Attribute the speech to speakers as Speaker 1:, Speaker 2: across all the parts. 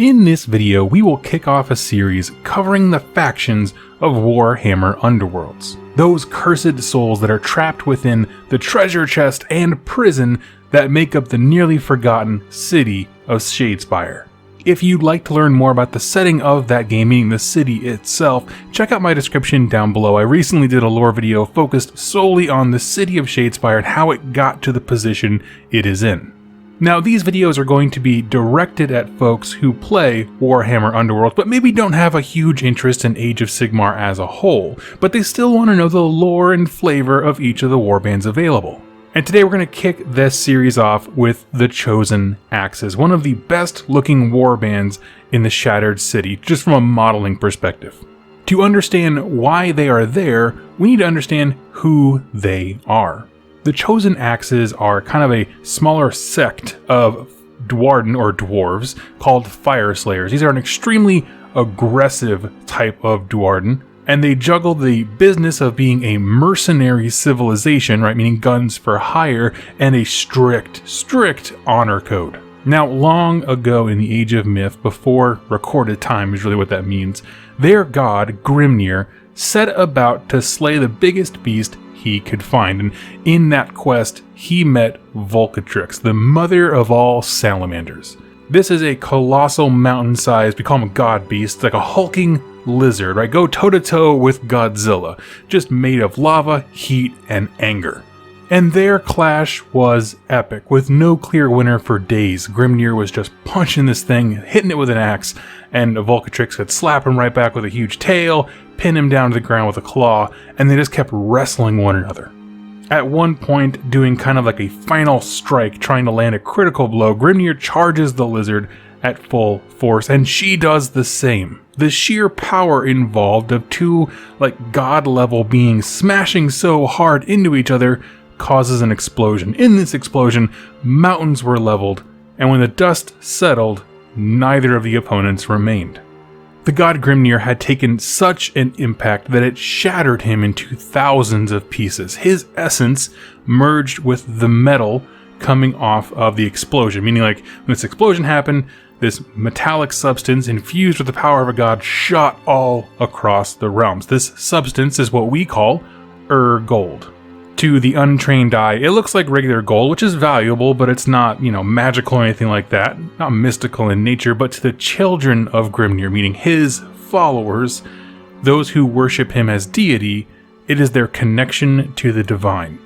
Speaker 1: In this video, we will kick off a series covering the factions of Warhammer Underworlds. Those cursed souls that are trapped within the treasure chest and prison that make up the nearly forgotten city of Shadespire. If you'd like to learn more about the setting of that game, meaning the city itself, check out my description down below. I recently did a lore video focused solely on the city of Shadespire and how it got to the position it is in. Now, these videos are going to be directed at folks who play Warhammer Underworlds, but maybe don't have a huge interest in Age of Sigmar as a whole, but they still want to know the lore and flavor of each of the warbands available. And today we're going to kick this series off with the Chosen Axes, one of the best looking warbands in the Shattered City, just from a modeling perspective. To understand why they are there, we need to understand who they are. The Chosen Axes are kind of a smaller sect of Dwarden or dwarves called Fyreslayers. These are an extremely aggressive type of Dwarden, and they juggle the business of being a mercenary civilization, right, meaning guns for hire, and a strict honor code. Now, long ago in the Age of Myth, before recorded time is really what that means, their god, Grimnir, set about to slay the biggest beast he could find, and in that quest, he met Volcatrix, the mother of all salamanders. This is a colossal mountain-sized, we call him a god beast, like a hulking lizard, right? Go toe-to-toe with Godzilla, just made of lava, heat, and anger. And their clash was epic, with no clear winner for days. Grimnir was just punching this thing, hitting it with an axe, and Volcatrix would slap him right back with a huge tail, pin him down to the ground with a claw, and they just kept wrestling one another. At one point, doing kind of like a final strike, trying to land a critical blow, Grimnir charges the lizard at full force, and she does the same. The sheer power involved of two, like, god-level beings smashing so hard into each other causes an explosion. In this explosion, mountains were leveled, and when the dust settled, neither of the opponents remained. The god Grimnir had taken such an impact that it shattered him into thousands of pieces. His essence merged with the metal coming off of the explosion, meaning like when this explosion happened, this metallic substance infused with the power of a god shot all across the realms. This substance is what we call gold. To the untrained eye, it looks like regular gold, which is valuable, but it's not, magical or anything like that. Not mystical in nature, but to the children of Grimnir, meaning his followers, those who worship him as deity, it is their connection to the divine.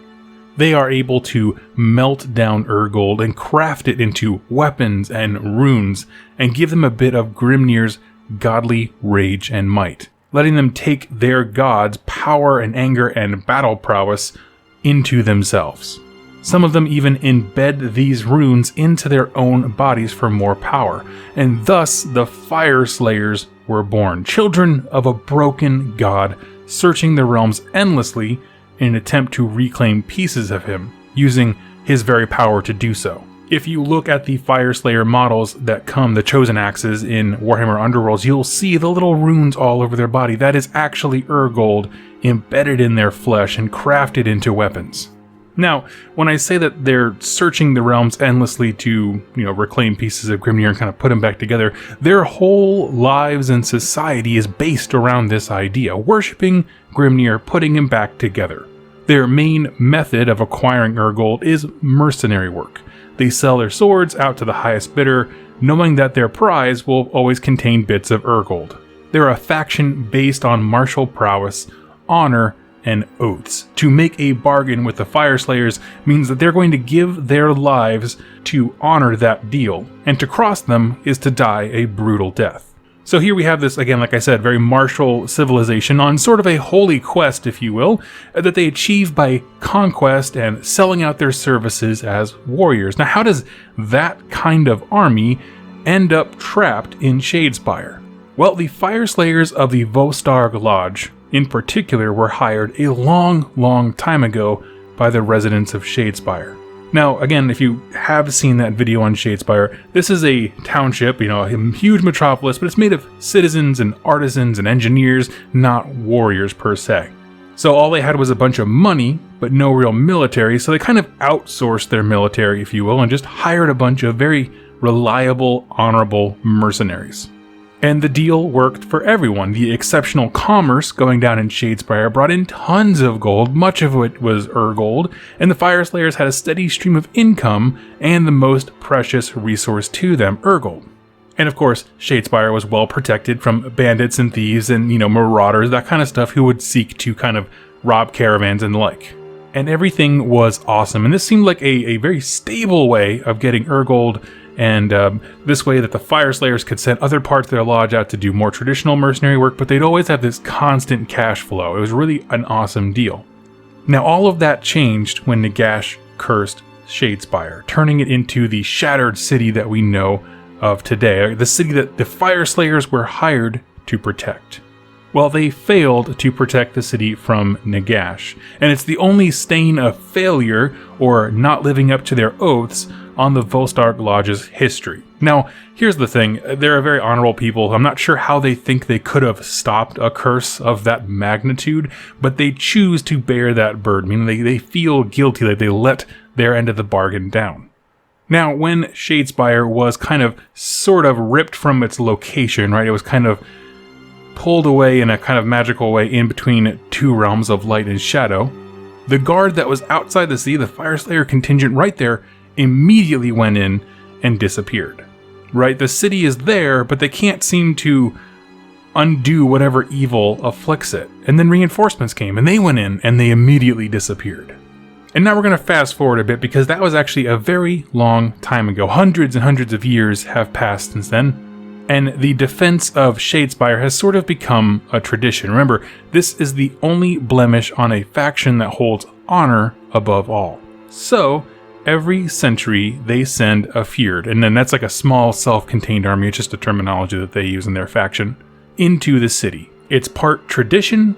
Speaker 1: They are able to melt down gold and craft it into weapons and runes, and give them a bit of Grimnir's godly rage and might, letting them take their god's power and anger and battle prowess into themselves. Some of them even embed these runes into their own bodies for more power, and thus the Fyreslayers were born, children of a broken god, searching the realms endlessly in an attempt to reclaim pieces of him, using his very power to do so. If you look at the Fyreslayer models that come, the Chosen Axes in Warhammer Underworlds, you'll see the little runes all over their body. That is actually gold embedded in their flesh and crafted into weapons. Now, when I say that they're searching the realms endlessly to, reclaim pieces of Grimnir and kind of put them back together, their whole lives and society is based around this idea, worshipping Grimnir, putting him back together. Their main method of acquiring gold is mercenary work. They sell their swords out to the highest bidder, knowing that their prize will always contain bits of gold. They're a faction based on martial prowess, honor, and oaths. To make a bargain with the Fyreslayers means that they're going to give their lives to honor that deal, and to cross them is to die a brutal death. So here we have this, again, like I said, very martial civilization on sort of a holy quest, if you will, that they achieve by conquest and selling out their services as warriors. Now, how does that kind of army end up trapped in Shadespire? Well, the Fyreslayers of the Vostarg Lodge, in particular, were hired a long time ago by the residents of Shadespire. Now, again, if you have seen that video on Shadespire, this is a township, a huge metropolis, but it's made of citizens and artisans and engineers, not warriors per se. So all they had was a bunch of money, but no real military, so they kind of outsourced their military, if you will, and just hired a bunch of very reliable, honorable mercenaries. And the deal worked for everyone. The exceptional commerce going down in Shadespire brought in tons of gold, much of it was gold, and the Fyreslayers had a steady stream of income and the most precious resource to them, gold. And of course, Shadespire was well protected from bandits and thieves and, marauders, that kind of stuff, who would seek to kind of rob caravans and the like. And everything was awesome, and this seemed like a very stable way of getting gold. And this way that the Fyreslayers could send other parts of their lodge out to do more traditional mercenary work, but they'd always have this constant cash flow. It was really an awesome deal. Now all of that changed when Nagash cursed Shadespire, turning it into the shattered city that we know of today, the city that the Fyreslayers were hired to protect. Well, they failed to protect the city from Nagash, and it's the only stain of failure or not living up to their oaths on the Volstark Lodge's history. Now, here's the thing, they're a very honorable people. I'm not sure how they think they could have stopped a curse of that magnitude, but they choose to bear that burden, meaning they feel guilty that they let their end of the bargain down. Now, when Shadespire was sort of ripped from its location, right, it was kind of pulled away in a kind of magical way in between two realms of light and shadow, the guard that was outside the city, the Fyreslayer contingent right there, immediately went in and disappeared. Right? The city is there, but they can't seem to undo whatever evil afflicts it. And then reinforcements came, and they went in, and they immediately disappeared. And now we're going to fast forward a bit, because that was actually a very long time ago. Hundreds and hundreds of years have passed since then. And the defense of Shadespire has sort of become a tradition. Remember, this is the only blemish on a faction that holds honor above all. So, every century they send a Fyrd, and then that's like a small self-contained army, it's just a terminology that they use in their faction, into the city. It's part tradition,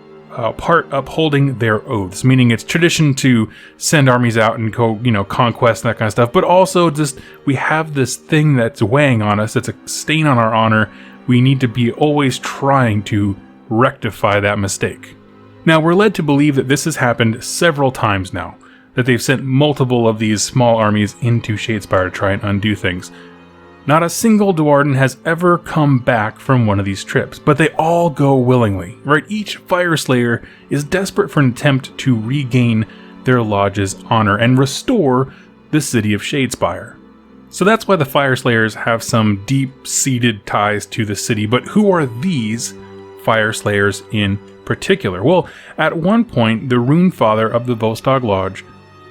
Speaker 1: part upholding their oaths, meaning it's tradition to send armies out and go, conquest and that kind of stuff, but also just we have this thing that's weighing on us, it's a stain on our honor. We need to be always trying to rectify that mistake. Now, we're led to believe that this has happened several times now, that they've sent multiple of these small armies into Shadespire to try and undo things. Not a single Dwarden has ever come back from one of these trips, but they all go willingly, right? Each Fyreslayer is desperate for an attempt to regain their lodge's honor and restore the city of Shadespire. So that's why the Fyreslayers have some deep-seated ties to the city, but who are these Fyreslayers in particular? Well, at one point, the Runefather of the Volstark Lodge,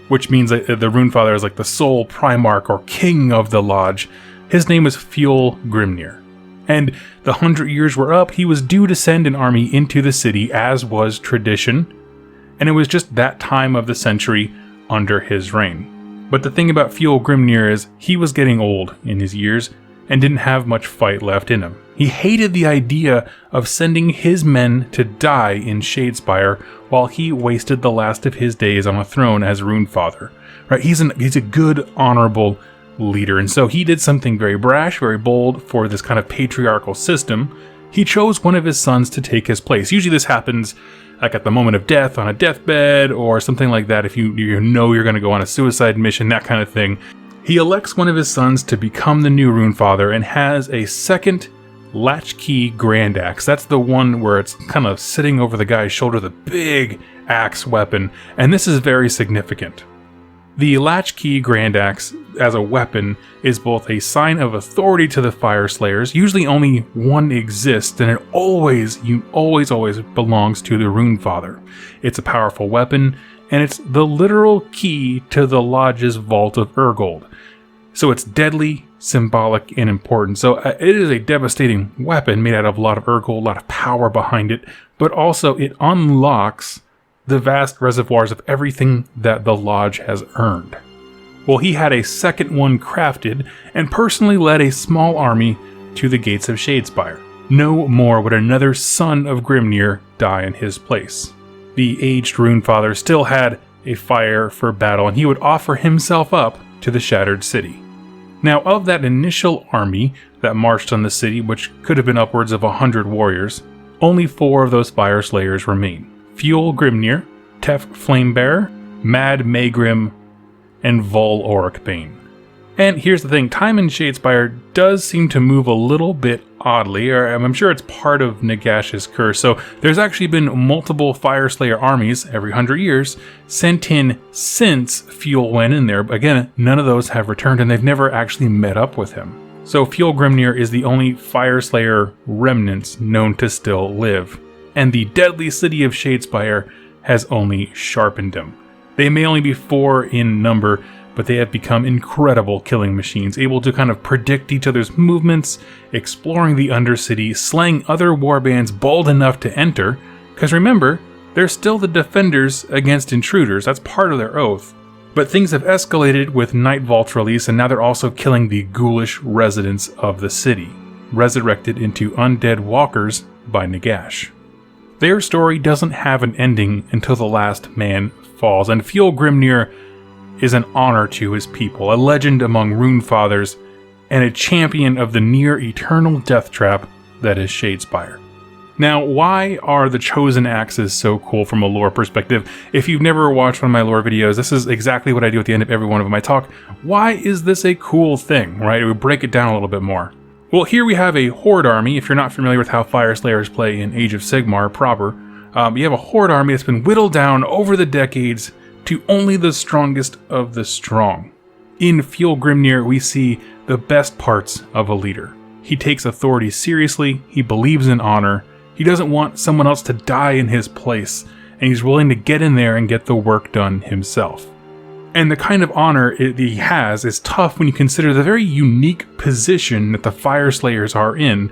Speaker 1: which means that the Runefather is like the sole Primarch or king of the lodge, his name was Fuel Grimnir. And the 100 years were up, he was due to send an army into the city, as was tradition, and it was just that time of the century under his reign. But the thing about Fuel Grimnir is, he was getting old in his years, and didn't have much fight left in him. He hated the idea of sending his men to die in Shadespire, while he wasted the last of his days on a throne as Runefather. Right? He's a good, honorable leader, and so he did something very brash, very bold for this kind of patriarchal system. He chose one of his sons to take his place. Usually this happens like at the moment of death, on a deathbed, or something like that, if you know you're going to go on a suicide mission, that kind of thing. He elects one of his sons to become the new Runefather and has a second Latchkey Grand Axe. That's the one where it's kind of sitting over the guy's shoulder, the big axe weapon, and this is very significant. The Latchkey Grand Axe as a weapon is both a sign of authority to the Fyreslayers. Usually only one exists, and it always belongs to the Runefather. It's a powerful weapon, and it's the literal key to the lodge's vault of Urgold. So it's deadly, symbolic, and important. So it is a devastating weapon made out of a lot of Urgold, a lot of power behind it, but also it unlocks the vast reservoirs of everything that the lodge has earned. Well, he had a second one crafted and personally led a small army to the gates of Shadespire. No more would another son of Grimnir die in his place. The aged Runefather still had a fire for battle, and he would offer himself up to the shattered city. Now, of that initial army that marched on the city, which could have been upwards of 100 warriors, only 4 of those Fyreslayers remain. Fuel Grimnir, Tef Flamebearer, Mad Maegrim, and Vol Oricbane. And here's the thing, time in Shadespire does seem to move a little bit oddly, or I'm sure it's part of Nagash's curse. So there's actually been multiple Fyreslayer armies every 100 years sent in since Fuel went in there. But again, none of those have returned, and they've never actually met up with him. So Fjolgrimnir is the only Fyreslayer remnants known to still live. And the deadly city of Shadespire has only sharpened him. They may only be 4 in number, but they have become incredible killing machines, able to kind of predict each other's movements, exploring the Undercity, slaying other warbands bold enough to enter, because remember, they're still the defenders against intruders, that's part of their oath. But things have escalated with Night Vault's release, and now they're also killing the ghoulish residents of the city, resurrected into undead walkers by Nagash. Their story doesn't have an ending until the last man falls, and Fjolgrimnir is an honor to his people, a legend among rune fathers, and a champion of the near-eternal death trap that is Shadespire. Now, why are the Chosen Axes so cool from a lore perspective? If you've never watched one of my lore videos, this is exactly what I do at the end of every one of them. I talk, why is this a cool thing, right? We break it down a little bit more. Well, here we have a Horde army. If you're not familiar with how Fyreslayers play in Age of Sigmar proper, you have a Horde army that's been whittled down over the decades to only the strongest of the strong. In Fjolgrimnir, we see the best parts of a leader. He takes authority seriously, he believes in honor, he doesn't want someone else to die in his place, and he's willing to get in there and get the work done himself. And the kind of honor he has is tough when you consider the very unique position that the Fyreslayers are in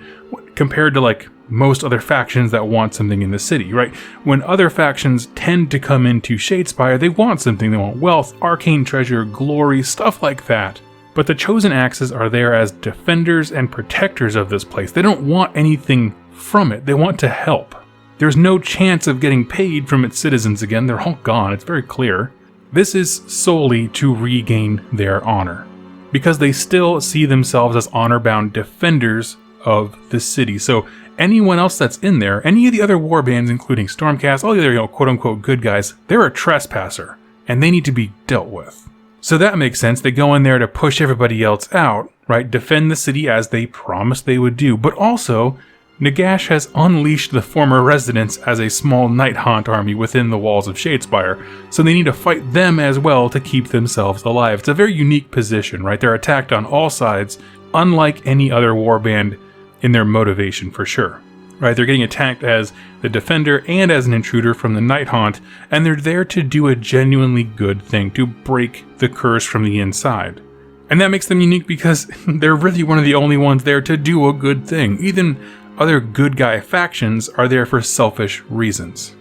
Speaker 1: compared to like most other factions that want something in the city, right? When other factions tend to come into Shadespire, they want something. They want wealth, arcane treasure, glory, stuff like that. But the Chosen Axes are there as defenders and protectors of this place. They don't want anything from it. They want to help. There's no chance of getting paid from its citizens again. They're all gone. It's very clear. This is solely to regain their honor, because they still see themselves as honor-bound defenders of the city. So anyone else that's in there, any of the other warbands, including Stormcast, all the other, quote-unquote good guys, they're a trespasser, and they need to be dealt with. So that makes sense. They go in there to push everybody else out, right? Defend the city as they promised they would do. But also, Nagash has unleashed the former residents as a small Night Haunt army within the walls of Shadespire, so they need to fight them as well to keep themselves alive. It's a very unique position, right? They're attacked on all sides, unlike any other warband in their motivation for sure. Right? They're getting attacked as the defender and as an intruder from the Night Haunt, and they're there to do a genuinely good thing, to break the curse from the inside. And that makes them unique because they're really one of the only ones there to do a good thing. Even other good guy factions are there for selfish reasons.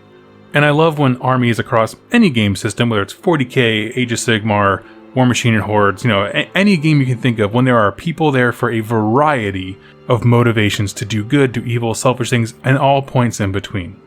Speaker 1: And I love when armies across any game system, whether it's 40k, Age of Sigmar, War Machine and Hordes, any game you can think of, when there are people there for a variety of motivations to do good, do evil, selfish things, and all points in between.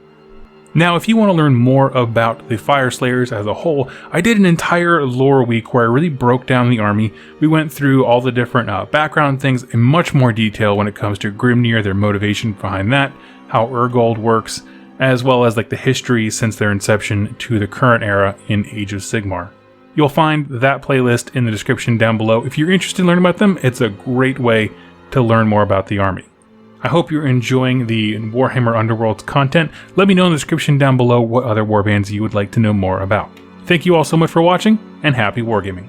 Speaker 1: Now, if you want to learn more about the Fyreslayers as a whole, I did an entire lore week where I really broke down the army. We went through all the different background things in much more detail when it comes to Grimnir, their motivation behind that, how Urgold works, as well as like the history since their inception to the current era in Age of Sigmar. You'll find that playlist in the description down below. If you're interested in learning about them, it's a great way to learn more about the army. I hope you're enjoying the Warhammer Underworlds content. Let me know in the description down below what other warbands you would like to know more about. Thank you all so much for watching, and happy wargaming.